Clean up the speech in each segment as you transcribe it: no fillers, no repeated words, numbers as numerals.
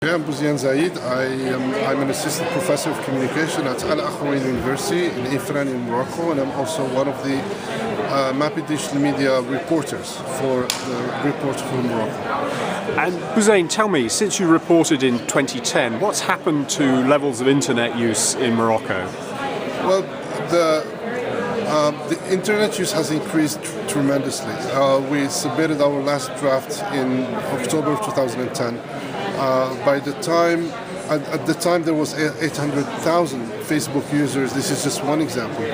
I'm Bouziane Zaid. I'm an assistant professor of communication at Al Akhawain University in Ifran in Morocco, and I'm also one of the MAPI digital media reporters for the report from Morocco. And Bouziane, tell me, since you reported in 2010, what's happened to levels of internet use in Morocco? Well, the internet use has increased tremendously. We submitted our last draft in October of 2010. At the time there was 800,000 Facebook users. This is just one example.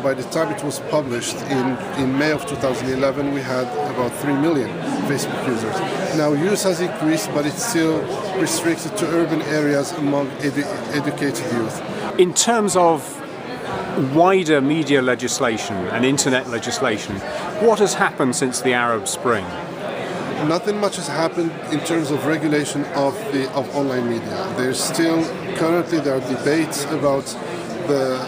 By the time it was published in May of 2011, we had about 3 million Facebook users. Now use has increased, but it's still restricted to urban areas among educated youth. In terms of wider media legislation and internet legislation, what has happened since the Arab Spring? Nothing much has happened in terms of regulation of online media. Currently there are debates about the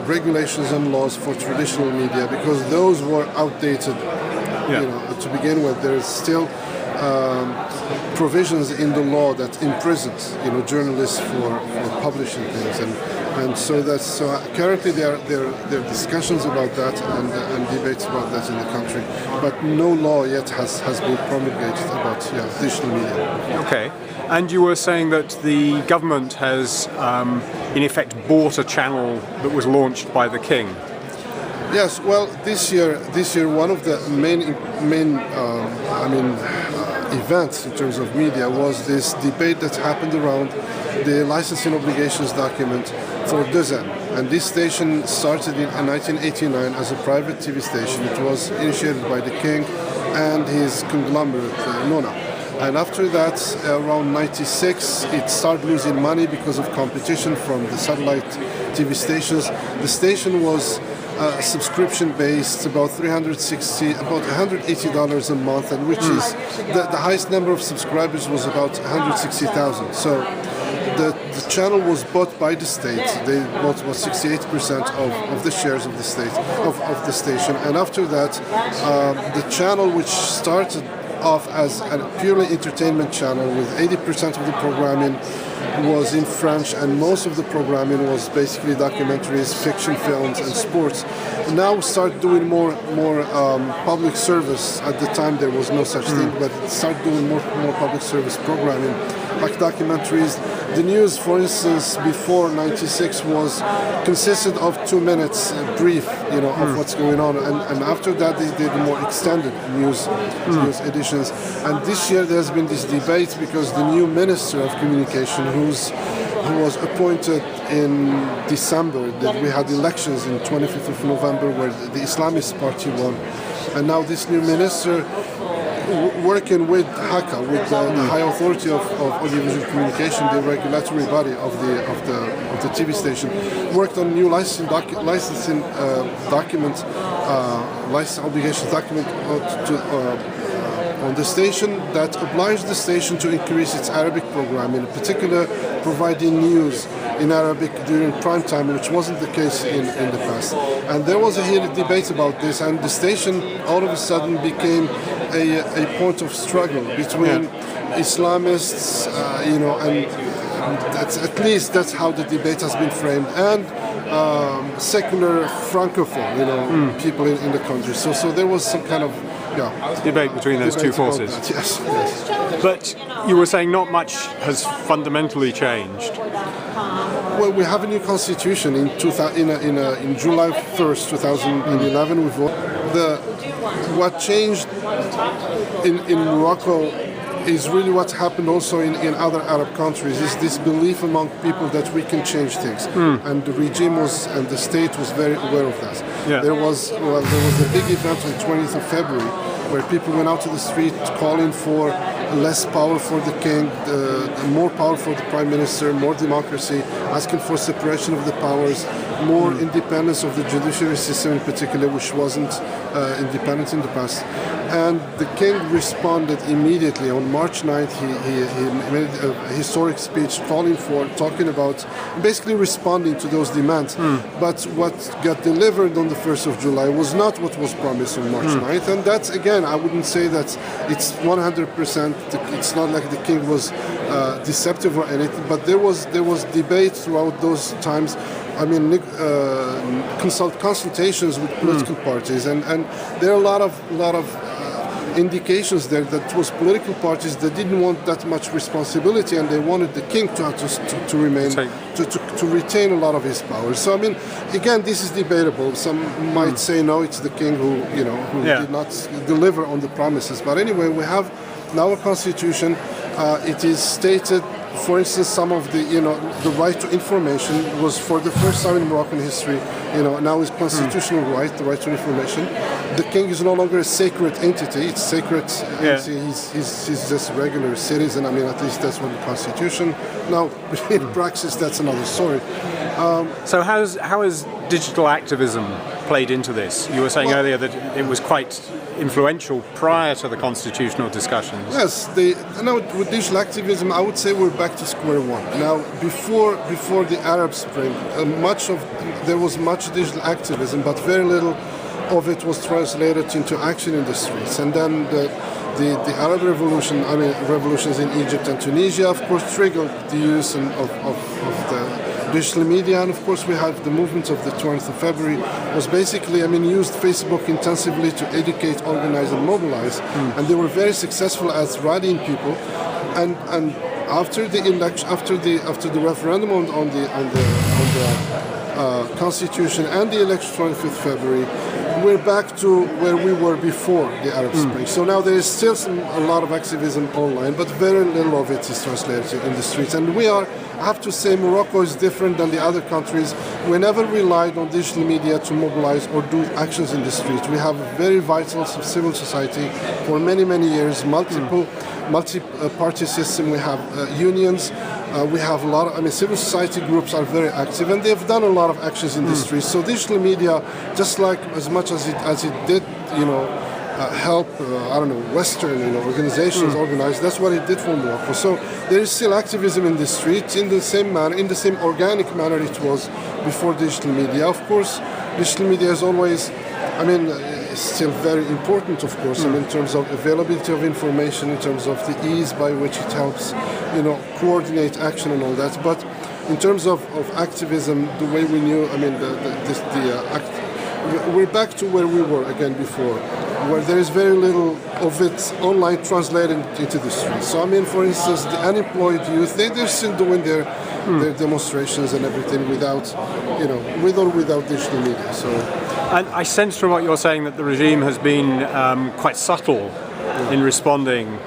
regulations and laws for traditional media because those were outdated. To begin with, there's still provisions in the law that imprisons journalists for publishing things, and so currently there are discussions about that and debates about that in the country, but no law yet has been promulgated about digital media. Okay, and you were saying that the government has in effect bought a channel that was launched by the king. Yes, well, this year, one of the main events in terms of media was this debate that happened around the licensing obligations document for Bouziane. And this station started in 1989 as a private TV station. It was initiated by the king and his conglomerate, Nona. And after that, around 96, it started losing money because of competition from the satellite TV stations. The station was subscription-based, about $180 a month, and which is the highest number of subscribers was about 160,000. So the channel was bought by the state. They bought about 68% of the shares of the state of the station, and after that, the channel, which started off as a purely entertainment channel with 80% of the programming was in French, and most of the programming was basically documentaries, fiction films, and sports. Now start doing more public service. At the time there was no such thing, but start doing more public service programming, like documentaries. The news, for instance, before '96 consisted of 2 minutes brief, of what's going on, and after that they did more extended news editions. And this year there has been this debate because the new Minister of Communication, who was appointed in December, that we had elections in 25th of November where the Islamist party won, and now this new minister, working with HACA, with the High Authority of Audiovisual Communication, the regulatory body of the TV station, worked on new licensing obligations document on the station that obliged the station to increase its Arabic program, in particular providing news in Arabic during prime time, which wasn't the case in the past. And there was a heated debate about this, and the station all of a sudden became a point of struggle between Islamists, and that's how the debate has been framed, and secular Francophone, people in the country. So there was some kind of debate between those two forces. Yes. But you were saying not much has fundamentally changed. Well, we have a new constitution in July 1st, 2011. We voted. What changed in Morocco is really what happened also in other Arab countries, is this belief among people that we can change things. And the regime and the state was very aware of that. Yeah. There was a big event on 20th of February where people went out to the street calling for less power for the king, more power for the prime minister, more democracy, asking for separation of the powers, more independence of the judiciary system in particular, which wasn't independent in the past. And the king responded immediately. On March 9th, he made a historic speech talking about, basically responding to those demands. But what got delivered on the 1st of July was not what was promised on March 9th. And that's, again, I wouldn't say that it's 100%, it's not like the king was deceptive or anything, but there was debate throughout those times. I mean, consultations with political parties, and there are a lot of indications there that it was political parties that didn't want that much responsibility, and they wanted the king to remain to retain a lot of his powers. So I mean, again, this is debatable. Some might say no, it's the king who did not deliver on the promises. But anyway, we have now a constitution. It is stated. For instance, some of the the right to information was for the first time in Moroccan history. Now is constitutional right, the right to information. The king is no longer a sacred entity; it's sacred. He's just a regular citizen. I mean, at least that's what the constitution. Now, in practice, that's another story. So how has digital activism played into this? You were saying earlier that it was quite influential prior to the constitutional discussions. Yes, now with digital activism, I would say we're back to square one. Now, before the Arab Spring, there was much digital activism, but very little of it was translated into action in the streets. And then the Arab Revolution, revolutions in Egypt and Tunisia, of course, triggered the use of the digital media, and of course we have the movement of the 20th of February was basically, used Facebook intensively to educate, organize, and mobilize, and they were very successful as rallying people. And after the election, after the referendum on the constitution and the election 25th February, we're back to where we were before the Arab Spring. So now there is still a lot of activism online, but very little of it is translated in the streets. And I have to say, Morocco is different than the other countries. We never relied on digital media to mobilize or do actions in the streets. We have a very vital civil society for many, many years, multi-party system. We have unions. We have a lot of, civil society groups are very active, and they've done a lot of actions in the streets. So digital media, just like as much as it did, help, Western, organizations organize, that's what it did for Morocco. So there is still activism in the streets in the same manner, in the same organic manner it was before digital media. Of course, digital media is always, it's still very important, of course, in terms of availability of information, in terms of the ease by which it helps, coordinate action and all that. But in terms of activism, the way we knew, we're back to where we were again before, where there is very little of it online translated into the streets. So, for instance, the unemployed youth, they're still doing their demonstrations and everything without or without digital media. So. And I sense from what you're saying that the regime has been quite subtle in responding.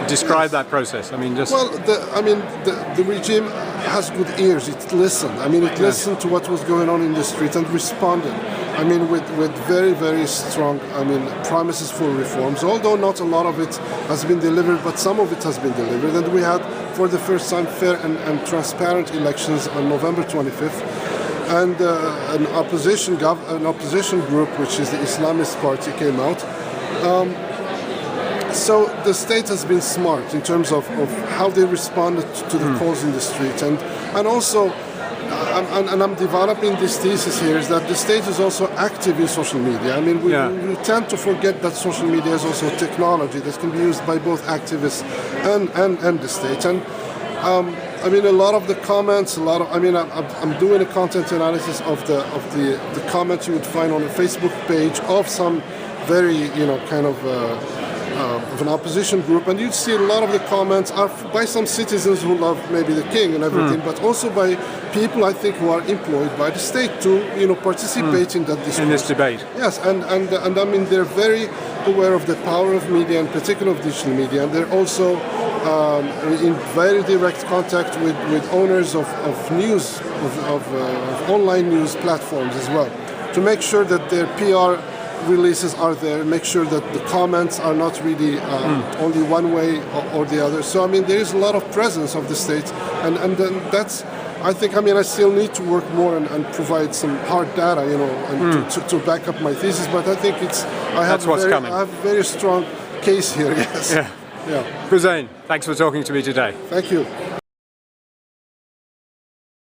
Describe that process. The regime has good ears. It listened. It listened to what was going on in the street and responded. With very, very strong, promises for reforms. Although not a lot of it has been delivered, but some of it has been delivered. And we had, for the first time, fair and transparent elections on November 25th. And an opposition group, which is the Islamist Party, came out. So the state has been smart in terms of how they responded to the calls in the street, and also, and I'm developing this thesis here, is that the state is also active in social media. We tend to forget that social media is also technology that can be used by both activists and the state. And a lot of the comments, I'm doing a content analysis of the comments you would find on a Facebook page of some very, of an opposition group, and you'd see a lot of the comments are by some citizens who love maybe the king and everything, but also by people, I think, who are employed by the state to, participate in that discourse. In this debate. Yes, and they're very aware of the power of media, in particular of digital media, and they're also in very direct contact with owners of news, of online news platforms as well, to make sure that their PR releases are there, make sure that the comments are not really only one way or the other. So there is a lot of presence of the state, and then that's I think, I mean, I still need to work more and provide some hard data, you know, and to back up my thesis. But I think I have a very strong case here. Yes. Yeah. Yeah. Bouziane, thanks for talking to me today. Thank you.